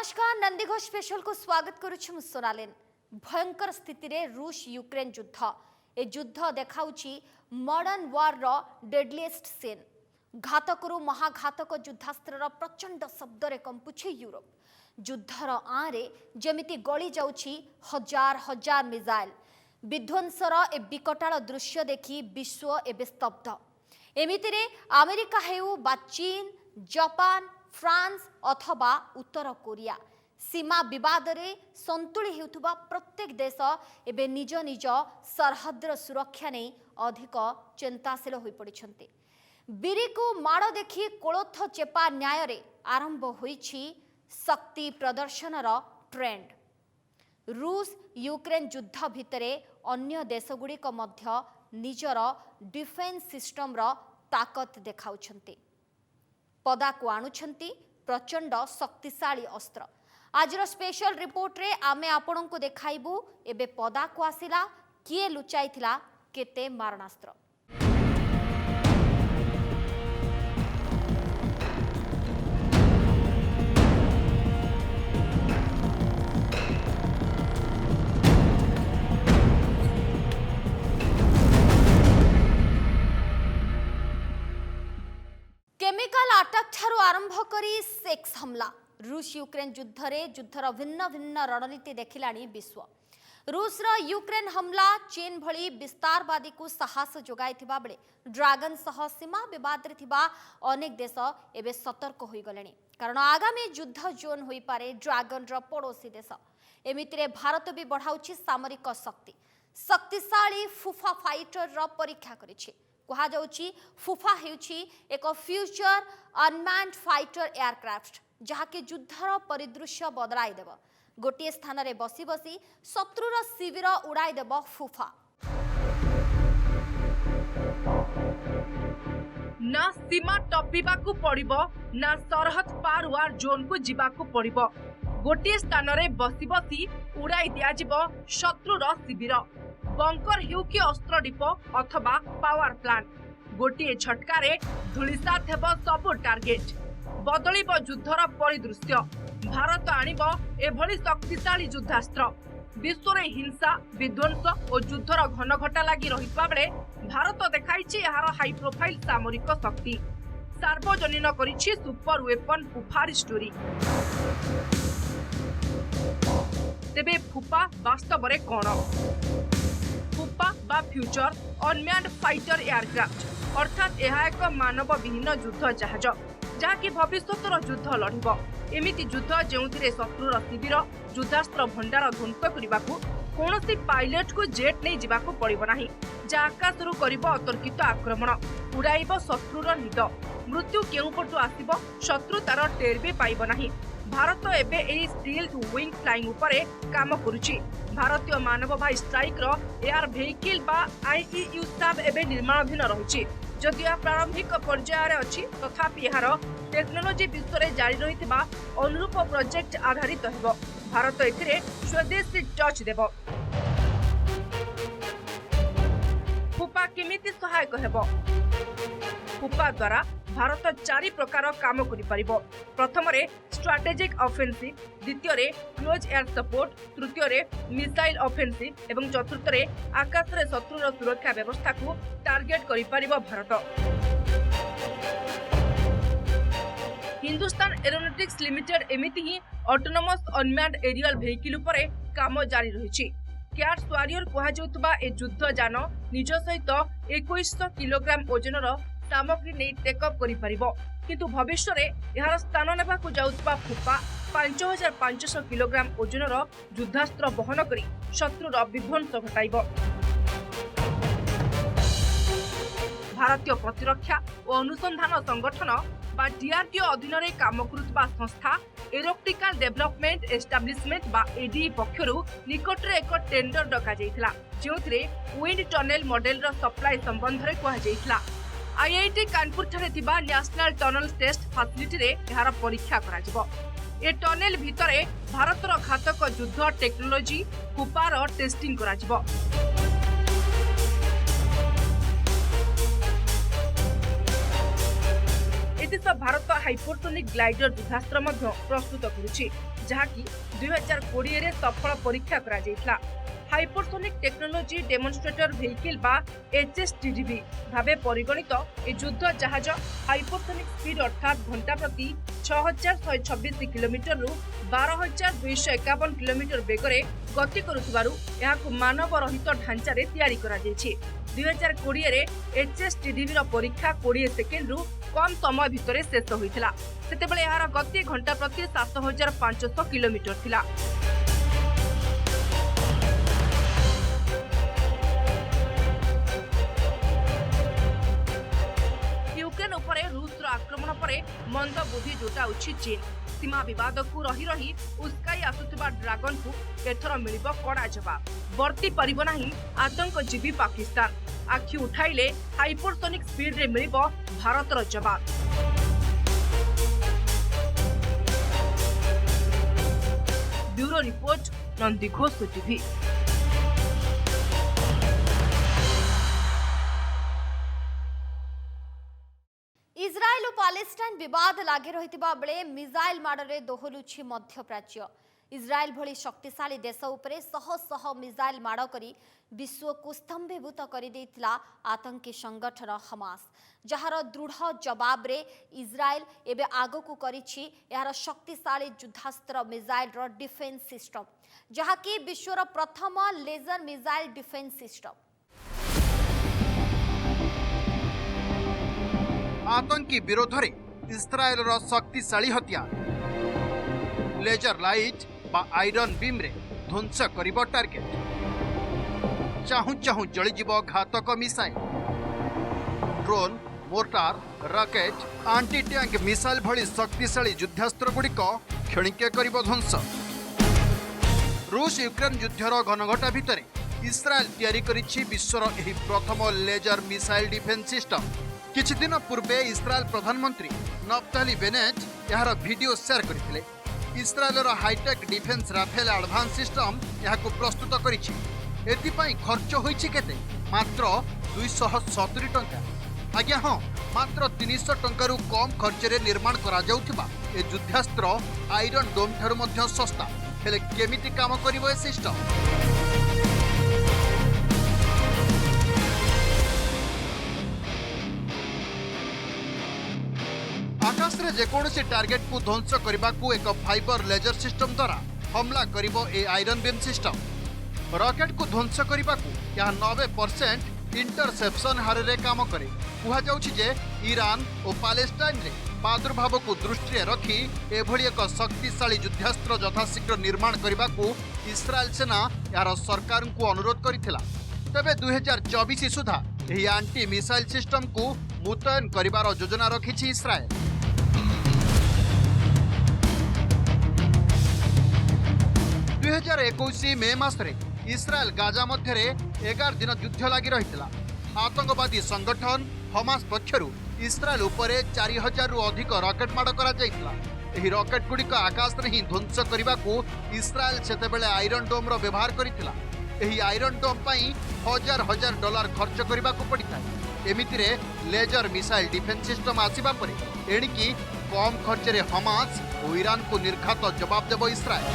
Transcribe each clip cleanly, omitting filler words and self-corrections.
नमस्कार नंदीघोष स्पेशल को स्वागत करुछु सोनालिन। भयंकर स्थिति रे रूस यूक्रेन युद्ध ए युद्ध देखाउछि मॉडर्न वार रो डेडलीस्ट सीन। घातकरू महाघातक युद्धास्त्र प्रचंड शब्द रे कंपुछि यूरोप। युद्धर आरे जेमिति गली जाउछि हजार हजार मिसाइल। विध्वंसर ए विकटाल दृश्य देखि विश्व एबे स्तब्ध। एमितिरे अमेरिका हेउ बा चीन, जापान, फ्रांस अथवा उत्तर कोरिया सीमा विवाद रे संतुली हेउथुबा प्रत्येक देश एबे निज निज सरहद्र सुरक्षा नै अधिक चिंताशील होई पड़िछन्ते। बीरी को माड़ देखि कोलथ चेपा न्याय रे आरंभ होईछि शक्ति प्रदर्शनर ट्रेंड। रूस यूक्रेन युद्ध भितरे अन्य देशगुड़िक मध्य निजर डिफेन्स सिस्टम रो ताकत देखाउछन्ते। पदा को आणुछन्ति प्रचंड शक्तिशाली अस्त्र। आजर स्पेशल रिपोर्ट रे आमे आपन को देखाइबू एबे पदा को आसिला किए लुचाइथिला केते मारणास्त्र। केमिकल अटैक ठारू आरंभ करी सेक्स हमला। रूस यूक्रेन युद्धर भिन्न भिन्न रणनीति देखिलाणी विश्व। रूसर यूक्रेन हमला चीन भली विस्तारवादी को साहस जोगाइथिबा बेले ड्रैगन सह सीमा विवाद रे थिबा अनेक देश एबे सतर्क होई गलेनी। कारण आगामी युद्ध जोन होई पारे ड्रैगन रो पड़ोसी देश। एमितिरे भारत भी बढ़ाउछि सामरिक शक्ति। शक्तिशाली फुफा फाइटर रो परीक्षा करिछि। कहा जाउछि फुफा हेउछि एक फ्यूचर अनमैन्ड फाइटर एयरक्राफ्ट जहाके युद्धर परिदृश्य बदलाई देव। गोटे स्थान रे बसी बसी शत्रुर शिविर उड़ाई देव फुफा। ना सीमा टपिबाकू पड़िबो ना सरहद पार वार जोन को जिबाकू पड़िबो। गोटे स्थान रे बसी बसी उड़ाई दिया जिवो शत्रुर शिविर। बंकर हेउ कि अस्त्र डिपो अथवा पावर प्लांट गोटे झटकारे धूलिसात हेब सब टार्गेट। बदलिब युद्धर परिदृश्य। भारत आनिब एभली शक्तिशाली युद्धास्त्र। विश्व रे हिंसा विध्वंस और युद्धर घनघटा लगी रहिबा बेले भारत देखाइछि एहार हाई प्रोफाइल सामरिक शक्ति। सार्वजनीन करिछि सुपर वेपन फुफार स्टोरी। तेबे फुफा वास्तव रे कोन? फुफा बा फ्यूचर अनमैन्ड फाइटर एयरक्राफ्ट अर्थात यह एक मानव विहीन युद्ध जहाज जहाँकि भविष्यतर युद्ध लड़ब। एमिति युद्ध जो शत्रुर शिविर युद्धास्त्र भंडार ध्वंस करने को कौन पायलट को जेट नहीं जावाक पड़ब ना। जहाँ आकाशरू कर अतर्कित आक्रमण उड़ाइब शत्रुर निद। मृत्यु केउ पटु आसिब शत्रु तार टेर भी पाइब नाही। भारत एबे एई स्टील्थ विंग फ्लाइंग उपरे काम करुछि। भारतीय मानववाही स्ट्राइक रो एयर व्हीकल बा आईईयू एबे निर्माणाधीन रहिछि। जदिया प्रारंभिक पर्यायर अछि तथापि एहार टेक्नोलोजी विश्व रे जारी रहितबा अनुरूप प्रोजेक्ट आधारित हेबो। भारत एथिरे स्वदेशी टच देबो। फुपा केमिति सहायक हेबो? फुपा द्वारा भारत 4 प्रकार काम करि परिबो। प्रथम रे स्ट्रैटेजिक ऑफेंसिव, द्वितीय रे क्लोज एयर सपोर्ट, तृतीय रे मिसाइल ऑफेंसिव एवं चतुर्थ रे आकाश रे शत्रुर सुरक्षा व्यवस्था को टार्गेट करि परिबो भारत। हिंदुस्तान एरोनॉटिक्स लिमिटेड एमिति ही ऑटोनोमस अनमैन्ड एरियल व्हीकल उपरे काम जारी रहिछि। कैट्स वॉरियर कहा जाउतबा ए युद्ध जान निज सहित 2100 किलोग्राम ओजनर सामग्री नहीं टेकअप करि परिबो। किंतु भविष्य रे यार स्थान नेबा को जाउतबा फुफा 5500 किलोग्राम ओजनर युद्धास्त्र बहन करी शत्रुर विध्वंस घटाइबो। भारतीय प्रतिरक्षा और अनुसंधान संगठन बा डीआरडीओ अधीन रे काम करुतबा संस्था एरोनॉटिकल डेवलपमेंट एस्टाब्लिशमेंट बा एडी पक्षरु निकट रे एक टेंडर डका जाइतला जेउथरे विंड टनेल मॉडल रो सप्लाई संबंध रे कहा जाइतला। आईआईटी कानपुर ठारे थिबा नेशनल टनल टेस्ट फैसिलिटी रे एहार परीक्षा करा जिवो। ए टनेल भितरे भारतर घातक युद्ध टेक्नोलोजी फुपार टेस्टिंग करा जिवो। देश भारत हाइपरसोनिक ग्लाइडर युद्धास्त्र मध्य प्रस्तुत करुछि जहाँकि 2020 रे सफल परीक्षा करा जायतिला। हाइपरसोनिक टेक्नोलोजी डेमोन्स्ट्रेटर व्हीकल बा HSTDV भावे परिगणित ए युद्ध जहाज हाइपरसोनिक स्पीड अर्थात घंटा प्रति 6126 किलोमीटर रु 12251 किलोमीटर बेगरे गति करुथिबारु एहाकु मानव रहित ढांचा रे तयारी करा जायछि। 2020 रे HSTDV रो परीक्षा 20 सेकेंड रु कम समय भितर शेष होइथिला। सेतेबेले एहार गति घंटा प्रति 7500 किलोमीटर थिला। यूक्रेन उपरे रूसर आक्रमण परे मंद बुद्धि जुटाउछि चीन। सीमा विवाद को रही रही उस्काई आसुथिबा ड्रागन को एथर मिलिबो कड़ा जवाब। वर्ती परिबो नाही आतंकजीवी पाकिस्तान। आखि उठाइले हाइपरसोनिक स्पीड रे मिलिबो भारतर जवाब। Bureau report Nandighosh TV. Israel और पालेस्टाइन विवाद लागे रहितिबा बेले मिसाइल माडरे दोहलुछि मध्यप्राच्य। इस्राएल भली शक्तिशाली देश उपरे शह शह मिसाइल माड़ करी विश्व को स्तंभीभूत कर देइतिला आतंकी संगठन हमास, जहार दृढ़ जवाब रे इस्राएल एबे आगकू करिछि यार शक्तिशाली युद्धास्त्र मिसाइल रो डिफेंस सिस्टम, जहाकी विश्वर प्रथम लेजर मिसाइल डिफेंस सिस्टम। आतंकी विरोध में इस्राएल रो शक्तिशाली हथियार लेजर लाइट बा आयरन बीम रे ध्वंस करिबो टार्गेट। चाहू चाहू जलिजिब घातक missile, drone, mortar, rocket, aunty tank missile भली शक्तिशाली युद्धास्त्र गुड़िक क्षणिके करिबो ध्वंस। रूस यूक्रेन युद्धर घनघटा भितर इस्राएल तैयारी करिछि विश्वर एही प्रथम लेजर मिसाइल डिफेंस सिस्टम। किछि दिन पूर्वे इस्राएल प्रधानमंत्री नफ्ताली बेनेट यार वीडियो शेयर करथिले। इस्राएलर hi-tech defence Rafael advance system याकू प्रस्तुत करिछि। एथिपाई खर्च होइछि केते? मात्र 270 टंका। आज्ञा हाँ, मात्र 300 टंकारु कम खर्च रे निर्माण करा जाउथिबा ए युद्धास्त्र आयरन डोम ठारु मध्य सस्ता। हेले केमिति काम करिवो ए सिस्टम? आकाश रे जेकोसी टार्गेट को ध्वंस करने को एक फाइबर लेजर सिस्टम द्वारा हमला करिबो ए आयरन बीम सिस्टम। रॉकेट को ध्वंस करने को यह 90% इंटरसेप्शन हार रे काम करे। कहा जाउछि जे ईरान और पालेस्टाइन रे प्रादुर्भाव को दृष्टि रखी एभली एक शक्तिशाली युद्धास्त्र यथाशीघ्र निर्माण करने को इस्राएल सेना यार सरकार को अनुरोध करथिला। तबे 2024 सुधा यही आंटी मिसाइल सिस्टम को मुतयन करिबार योजना रखिछि इस्राएल। मे मासरे इस्राएल गाजा मध्य 11 दिन युद्ध लगी रही। आतंकवादी संगठन हमास पक्षरु इस्राएल उपरे 4000 रु अधिक रॉकेट माड़ करा जायतिला। एही रॉकेट गुड़िक आकाश रे ही ध्वंस करने को इस्राएल सेतेबेले आयरन डोम रो व्यवहार करितिला। एही आयरन डोम पई हजार हजार डॉलर खर्च करने को पड़ता है। एमितिरे लेजर मिसाइल डिफेंस सिस्टम आसिबा परे एणिकी कम खर्च रे हमास और ईरान को निर्घात जवाब देबो Israel.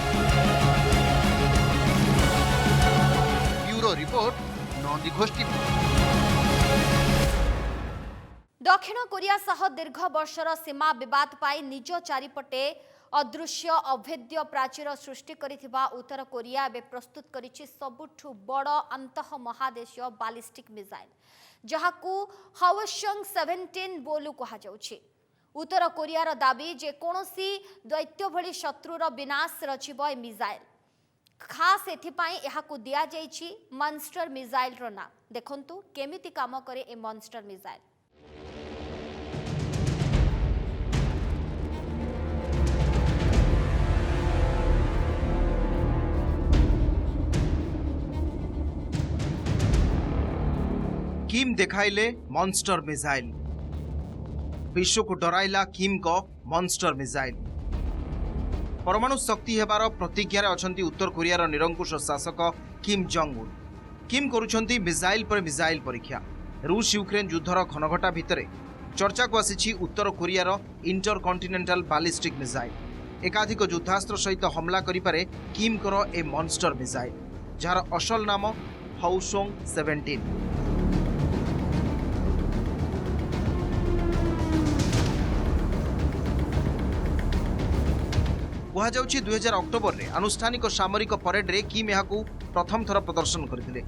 Bureau report Nandighosh TV. दक्षिण कोरिया सह दीर्घ वर्षर सीमा विवाद पाई निज चारिपटे अदृश्य अभेद्य प्राचीर सृष्टि करिथिबा उत्तर कोरिया एबे प्रस्तुत करिछि सबुठु बड़ अंतः महादेशीय बालिस्टिक मिसाइल, जहाकू हवसंग 17 बोलू कहा जाउछि। उत्तर कोरियार दाबी जे कोनोसी दैत्य भली शत्रुर विनाश रचिब ए मिसाइल। खास एथिपाई एहाकू दिया जाइछि मॉन्स्टर मिसाइल रो ना। देखंतु केमिति काम करे ए मॉन्स्टर मिसाइल। किम देखाइले मॉन्स्टर मिसाइल। विश्व को डराइला किम को मॉन्स्टर मिसाइल। परमाणु शक्ति हेबार प्रतिज्ञार अछंती उत्तर कोरियार निरंकुश शासक किम जोंग उन। किम करुछंती मिसाइल पर मिसाइल परीक्षा। रूस यूक्रेन युद्धर घनघटा भितरे चर्चा को आसी उत्तर कोरियार इंटरकंटिनेंटल बैलिस्टिक मिसाइल। एकाधिक युद्धास्त्र सहित हमला करिपारे किमकर ए मॉन्स्टर मिसाइल जार असल नाम हौसोंग 17। कहुछि 2000 अक्टोबर रे आनुष्ठानिक सामरिक परेड रे किम यहाकू प्रथम थर प्रदर्शन करथिले।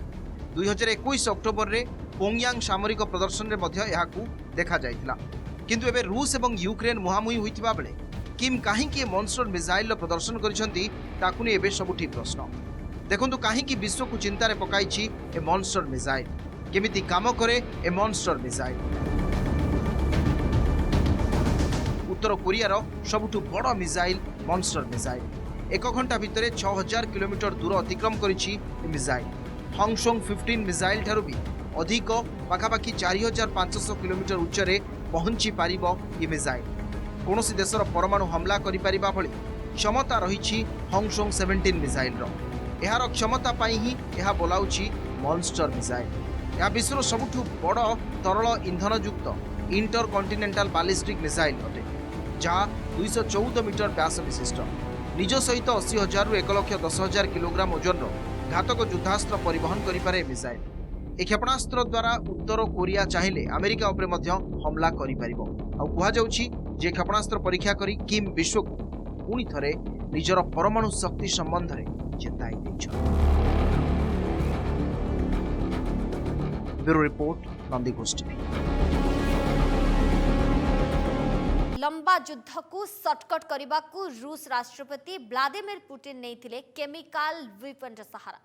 2021 अक्टोबर रे पोंगयांग सामरिक प्रदर्शन रे मध्य यहाकू देखा जाइतिला। किंतु एबे रूस एवं यूक्रेन मुहामुही होइतिबा बेले किम काहींकि मॉन्स्टर मिसाइल प्रदर्शन करिसंती ताकू ने एबे सबुठी प्रश्न। देखंतु काहींकि विश्व को चिंतारे पकाइछि ए मॉन्स्टर मिसाइल, केमिति काम करे ए मॉन्स्टर मिसाइल। उत्तर कोरियार सबुठु बड़ मिसाइल मॉन्स्टर मिसाइल 1 घंटा भितर 6000 किलोमीटर दूर अतिक्रम करिछि मिसाइल। हॉन्गशोंग 15 मिसाइल ठारू भी अधिक पाखापाखि 4500 किलोमीटर उच्चरे पहुंची पारिबो ये मिसाइल। कोनोसी देशर परमाणु हमला करि पारिबा भली क्षमता रहिछि हॉन्गशोंग 17 मिसाइल रो। एहार क्षमता पाई ही एहा बोलाउछि मॉन्स्टर मिसाइल। या विश्वर सबुठु बड़ तरल इंधन युक्त इंटरकंटिनेंटल बैलिस्टिक मिसाइल अटे, जहाँ 214 मीटर व्यास विशिष्ट, निज सहित 80,000 रु 1,10,000 किलोग्राम ओजन घातक युद्धास्त्र परिवहन करिपारे मिसाइल। ए क्षेपणास्त्र द्वारा उत्तर कोरिया चाहिए अमेरिका उपरे मध्य हमला करिपारिबो। आ कुहा जाउछि जे क्षेपणास्त्र परीक्षा करी किम विश्व को पुणी थरे निजर परमाणु शक्ति संबंध में चेताई दैछन। Bureau report, Nandighosh TV. लंबा युद्ध को सर्टकट करने को रूस राष्ट्रपति व्लादिमीर पुतिन नहीं केमिकल वेपन सहारा।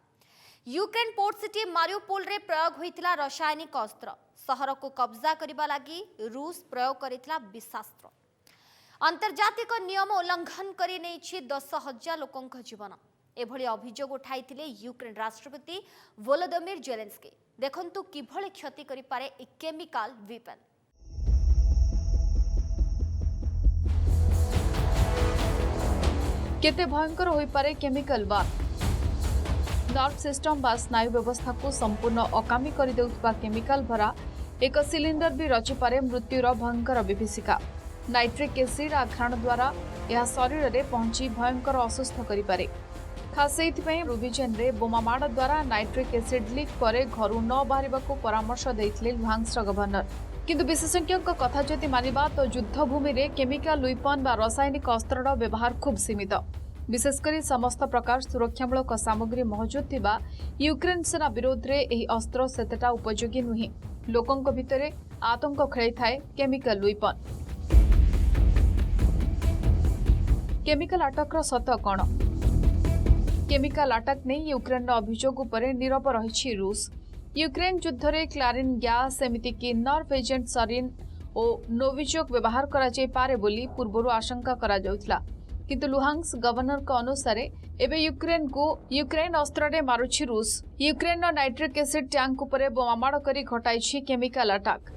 यूक्रेन पोर्ट सिटी मारिउपोल रे प्रयोग होइतिला रासायनिक अस्त्र। सहर को कब्जा करने लगी रूस प्रयोग करितिला विषास्त्र। अंतर्जातिक नियम उल्लंघन करी नेछि 10,000 लोकंक जीवन। एभली अभियोग उठाइतिले यूक्रेन राष्ट्रपति वोलोदिमीर जेलेंस्की। देखंतु किभली क्षति करि पारे ए केमिकल वेपन। केते भयंकर होई पारे केमिकल वार। नर्व सिस्टम बा स्नायु व्यवस्था को संपूर्ण अकामी कर देउथबा केमिकल भरा एक सिलिंडर भी रचि पारे मृत्युर भयंकर विभीषिका। नाइट्रिक एसिड आघ्राण द्वारा यह शरीर में पहुंची भयंकर असुस्थ करि पारे। खास एथिपई रुबिजेन रे बोमामाड़ द्वारा नाइट्रिक एसिड लीक पर घरू न बाहरिबाको परामर्श दैथिले लुहांग्सर गवर्नर। किंतु विशेषज्ञों कथा जदि मानिबा तो युद्ध भूमि रे केमिकल वेपन बा रासायनिक अस्त्रर व्यवहार खूब सीमित। विशेषकर समस्त प्रकार सुरक्षामूलक सामग्री मौजूद थिबा यूक्रेन सेना विरोध रे एही अस्त्र सेतेटा उपयोगी नुहे। लोकंक भितरे आतंक खेलाई थाए केमिकल वेपन। केमिकल अटैक सत कौन? केमिकल अटैक नहीं यूक्रेन अभियोग उपरे नीरव रही रूस। यूक्रेन युद्ध रे क्लारिन गैस एमिति कि नर्व एजेंट सरिन और नोविचोक व्यवहार करा जाय पारे बोली पूर्वरु आशंका करा जाउथला। किंतु लुहांग्स गवर्नर का अनुसार एबे यूक्रेन अस्त्र रे मारुछि रूस। यूक्रेन नाइट्रिक एसिड टैंक उपरे बोमामाड़ करी घटाइछि केमिकल अटैक।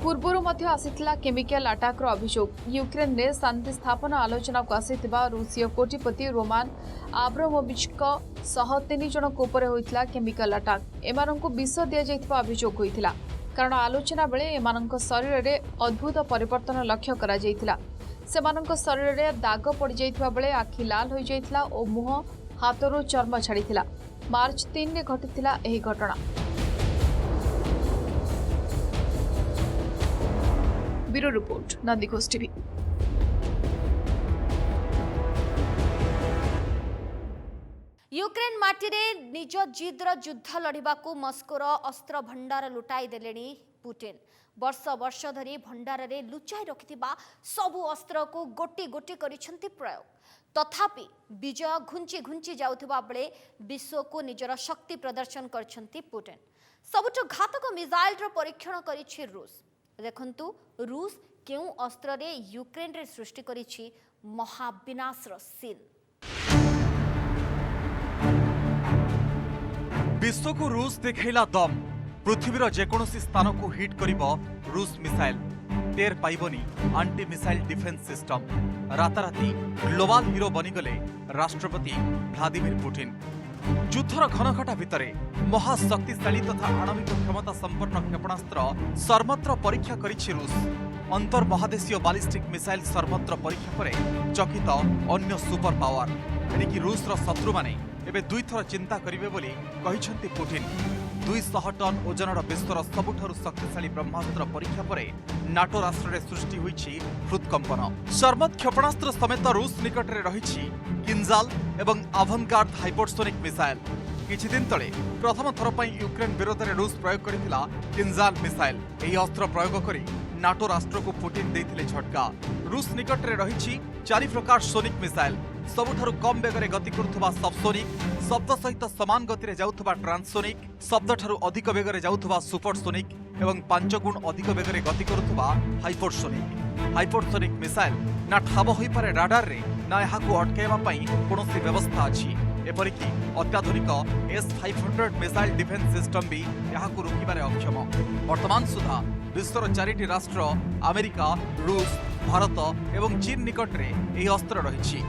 पूर्वर मध्य आसीथिला केमिकल अटैक अभियोग। यूक्रेन ने शांति स्थापना आलोचना को आसीथिबा रूसीय कोटिपति रोमान आब्रामोविच सह 3 जन उपर होइथिला केमिकल अटैक। एमानंकु विष दिया जाइथिबा अभियोग होइथिला कारण आलोचना बेले एमानंक शरीर रे अद्भुत परिवर्तन लक्ष्य करा जाइथिला। सेमानंक शरीर रे दाग पड़ जाइथिबा बेले आखि लाल होई जाइथिला और मुह हाथरो चर्म छाड़ीथिला। मार्च 3 रे घटिथिला एही घटना। Bureau report, Nandighosh TV. Ukraine माटीरे निज जिद्र युद्ध लड़िबा को मस्कोर अस्त्र भंडार लुटाई देलेनी पुतिन। वर्ष वर्ष धरी भंडार रे लुचाई रखिथिबा सबु अस्त्र को गोटी गोटी करिसंती प्रयोग। तथापि विजय घुंची घुंची जाउथिबा बेले विश्व को निजर शक्ति प्रदर्शन करछंती पुतिन। सबुठ घातक मिसाइल रो परीक्षण करिछि रूस। देखंतु रूस केउ अस्त्र रे यूक्रेन रे सृष्टि करिछि महाविनाशर सीन। विश्व को रूस देखैला दम। पृथ्वीर जेकोसी स्थान को हिट करिब रूस मिसाइल। टेर पाइबनी आंटी मिसाइल डिफेन्स सिस्टम। राताराति ग्लोबाल हिरो बनिगले राष्ट्रपति व्लादिमिर पुटिन। युद्धर घनघटा भितरे महाशक्तिशाली तथा आणविक क्षमता संपन्न क्षेपणास्त्र सर्वत्र परीक्षा करिछि रूस। अंतर महादेशीय बालिस्टिक मिसाइल सर्वत्र परीक्षा पर चकित अन्य सुपर पावर। एणिकी रूसर शत्रु माने एबे दुई थर चिंता करिवे बोली कहिसंती पुटिन। 200 टन ओजनर विश्वर सबुठारु शक्तिशाली ब्रह्मास्त्र परीक्षा पर नाटो राष्ट्र सृष्टि होइछि हृदकंपन। सर्मत क्षेपणास्त्र समेत रूस निकटरे रहिछि किंजाल एवं आभनगार्ड हाइपरसोनिक मिसाइल। किछि दिन तले प्रथम थर पई यूक्रेन विरोध में रूस प्रयोग करिथिला किंजाल मिसाइल। एही अस्त्र प्रयोग करी नाटो राष्ट्र को पुटिन देइथिले झटका। रूस निकटरे रहिछि 4 प्रकार सोनिक मिसाइल। सबुठारु कम बेगरे गति करुथबा सबसोनिक, शब्द सहित समान गति रे जाउथबा ट्रांससोनिक, शब्दठारु अधिक बेगरे जाउथबा सुपरसोनिक एवं 5 गुण अधिक बेगरे गति करुथबा हाइपरसोनिक। हाइपरसोनिक मिसाइल ना ठाब होई पारे राडार रे ना एहाकु अटकाइबा पई कोनोसी व्यवस्था अछि। एपरिकी अत्याधुनिक S-500 मिसाइल डिफेन्स सिस्टम भी एहाकु रोकिबारे अक्षम। वर्तमान सुधा विश्वर 4टी राष्ट्र अमेरिका, रूस, भारत एवं चीन निकटरे यह अस्त्र रही।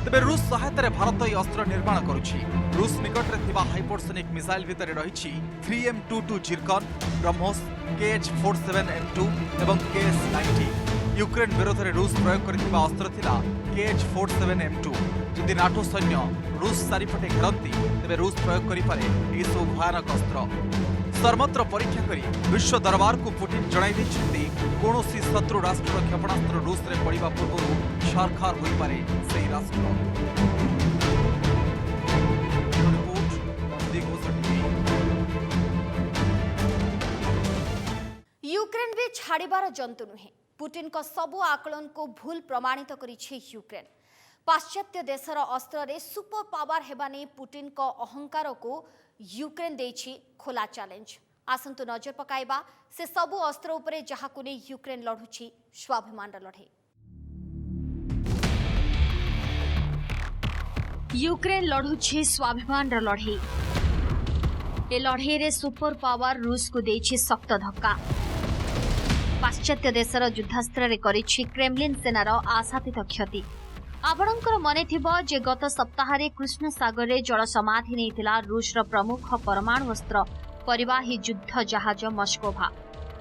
तेबे रूस सहायतार भारत यह अस्त्र निर्माण करुछि। रूस निकटरे थिबा हाइपरसोनिक मिसाइल भितर रही 3M22 जिरकन, ब्रह्मोस, KH-47M2 एवं KS-90। यूक्रेन विरोध में रूस प्रयोग करथिबा अस्त्र थिला KH-47M2। जदि नाटो सैन्य रूस चारिपटे घेरती तेबे रूस प्रयोग करिपारे एही सब भयानक अस्त्र। सर्वत्र परीक्षा करी विश्व दरबार को पुटिन जणाई दैछन्ती कोनोसी शत्रु राष्ट्र क्षेपणास्त्र रूस रे पड़िबा पूर्व छारखार होई पारे सेही राष्ट्र। यूक्रेन भी छाड़ीबार जंतु नुहे। पुटिन को सबु आकलन को भूल प्रमाणित करिछि यूक्रेन। पाश्चात्य देशर अस्त्र रे सुपर पावर हेबा नै पुटिन को अहंकार को यूक्रेन देछि खोला चैलेंज। आसंतु नजर पकाइबा से सबु अस्त्र उपरे जहाकु नै यूक्रेन लढुछि स्वाभिमान लड़े। यूक्रेन लढुछि स्वाभिमान लड़े। ए लड़े रे सुपर पावर रूस को देछि सख्त धक्का। पाश्चात्य देशर युद्धास्त्र रे करिछि क्रेमलिन सेनार आशातीत क्षति। आपणकर मने थिबो जे गत सप्ताह रे कृष्ण सागर रे जल समाधि नैतिला रूस रो प्रमुख परमाणु अस्त्र परिवाही युद्ध जहाज मस्कोभा,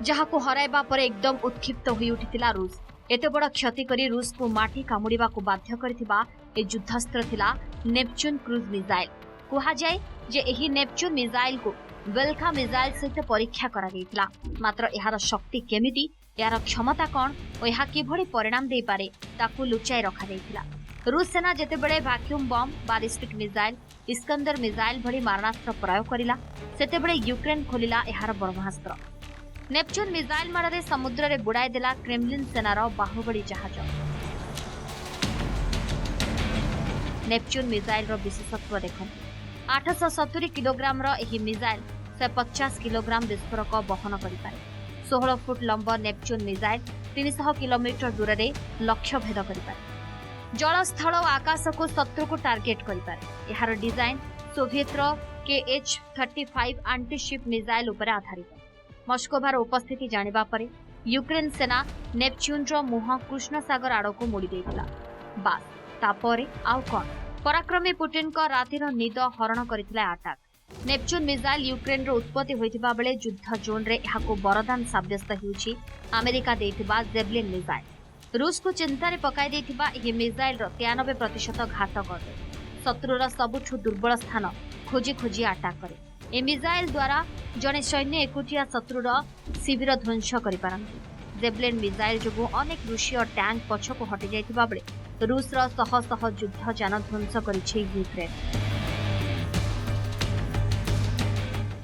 जहाको हराइबा पर एकदम उत्क्षिप्त होई उठितिला रूस। एते बड़ क्षति करी रूस को माटी कामुड़ीबा को बाध्य करथिबा ए युद्धास्त्र थिला नेपच्यून क्रूज मिसाइल। कुहा जाय जे एही नेपच्यून मिसाइल को वेल्का मिसाइल सहित परीक्षा करा दैतिला। मात्र एहार शक्ति केमिति, यार क्षमता कौन और यह किभଳି परिणाम दे पारे ताकू लुचाई रखा दैतिला। रूस सेना जेतेबेले वैक्यूम बम, बालिस्टिक मिसाइल, इस्कंदर मिसाइल भଳି मारणास्त्र प्रयोग करिला, सेतेबेले यूक्रेन खोलिला एहार ब्रह्मास्त्र। नेपच्यून मिसाइल मारे समुद्र रे बुड़ाई देला क्रेमलिन सेनार बाहुबली जहाज। नेपच्यून मिसाइल रो विशेषत्व देखो। 870 किलोग्राम रो एही मिसाइल 150 किलोग्राम विस्फोरक बहन करि पारे। 16 फुट लंबा नेपच्यून मिसाइल 300 किलोमीटर दूर से लक्ष्य भेद करें। जल, स्थल और आकाश को शत्रु को टार्गेट करें। यार design Soviet KH-35 antiship missile उपर आधारित। मस्कोभार उपस्थिति जानिबा परे यूक्रेन सेना नेपच्यून रो मुह कृष्ण सागर आड़ को मोड़ी देइतिला। बास तापरे आउ कोन पराक्रमी पुटिन को रातिर निद हरण करथिला अटैक। नेपच्यून मिसाइल यूक्रेन रो उत्पत्ति होइतिबा बेले युद्ध जोन रे एहाको वरदान साब्यस्त हेउछि अमेरिका देइतिबा जेवलिन मिसाइल। रूस को चिंता रे पकाई देइतिबा एही मिसाइल रो 93% घात करे। शत्रुर सबुठु दुर्बल स्थान खोजी खोजी अटैक करे। ए मिसाइल द्वारा जने सैन्य एकुटिया शत्रुर शिविर ध्वंस करि पारନ୍ତି। जेवलिन मिसाइल जोगु अनेक रूसीय टैंक पछको हटि जाइतिबा बेले रूस रो शह शह युद्ध जान ध्वंस करिछि यूक्रेन।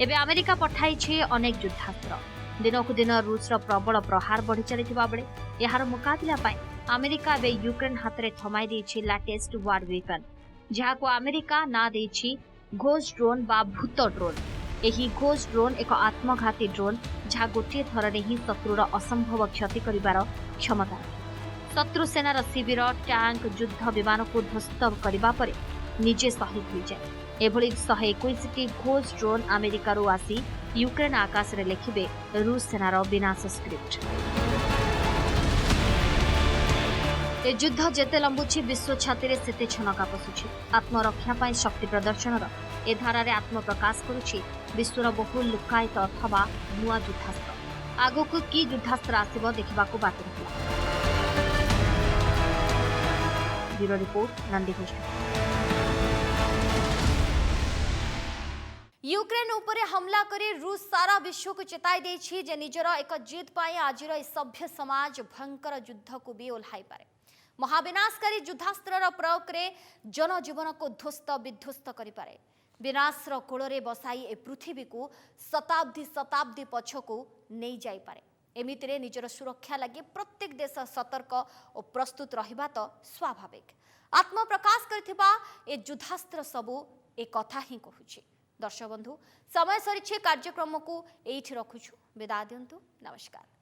एबे अमेरिका पठाई अनेक युद्धास्त्र। दिनकु दिन रूस रो प्रबल प्रहार बढ़ी चलिथिबा बेले यार मुकाबिला पाई अमेरिका एबे यूक्रेन हाथ रे थमाई देछि लेटेस्ट वार वेपन, जहाको अमेरिका ना देछि घोस्ट ड्रोन बा भूत ड्रोन। एही घोस्ट ड्रोन एक आत्मघाती ड्रोन जहा गोटे थर रे ही शत्रुर असंभव क्षति करिबार क्षमता। शत्रु सेनार शिविर, टैंक, युद्ध विमान को ध्वस्त करिबा परे निजे शहीद हो जाए। एभली 121टी घोस्ट ड्रोन अमेरिकार आसी यूक्रेन आकाश रे लेखिबे रूस सेनार विनाश स्क्रिप्ट। ए युद्ध जेते लंबुछि विश्व छाती सेते छनका पशुछि। आत्मरक्षा पाई शक्ति प्रदर्शनर ए धारारे आत्मप्रकाश करुछि विश्वर बहु लुकायित अथवा नुआ युद्धास्त्र। आगकु की युद्धास्त्र आसिबो देखिबाकू बाकी रहिला। Bureau report Nandighosh. यूक्रेन उपरे हमला करी रूस सारा विश्व को चेताई देछि जे निजर एक जिद पाई आजिर ए सभ्य समाज भयंकर युद्ध को भी ओल्हाई पारे। महाविनाशकारी युद्धास्त्र प्रयोग करे जनजीवन को ध्वस्त विध्वस्त करि पारे। विनाशर कोଳରେ बसाई ए पृथ्वी को शताब्दी शताब्दी पछकू नहीं जाई पारे। एमितिरे निजर सुरक्षा लगी प्रत्येक देश सतर्क और प्रस्तुत रहिबा तो स्वाभाविक। आत्मप्रकाश करथिबा ए युद्धास्त्र सबू ए कथा ही कहूछि। दर्शक बंधु समय सरीछे कार्यक्रम को एठी रखुछु। विदा दियंतु। नमस्कार।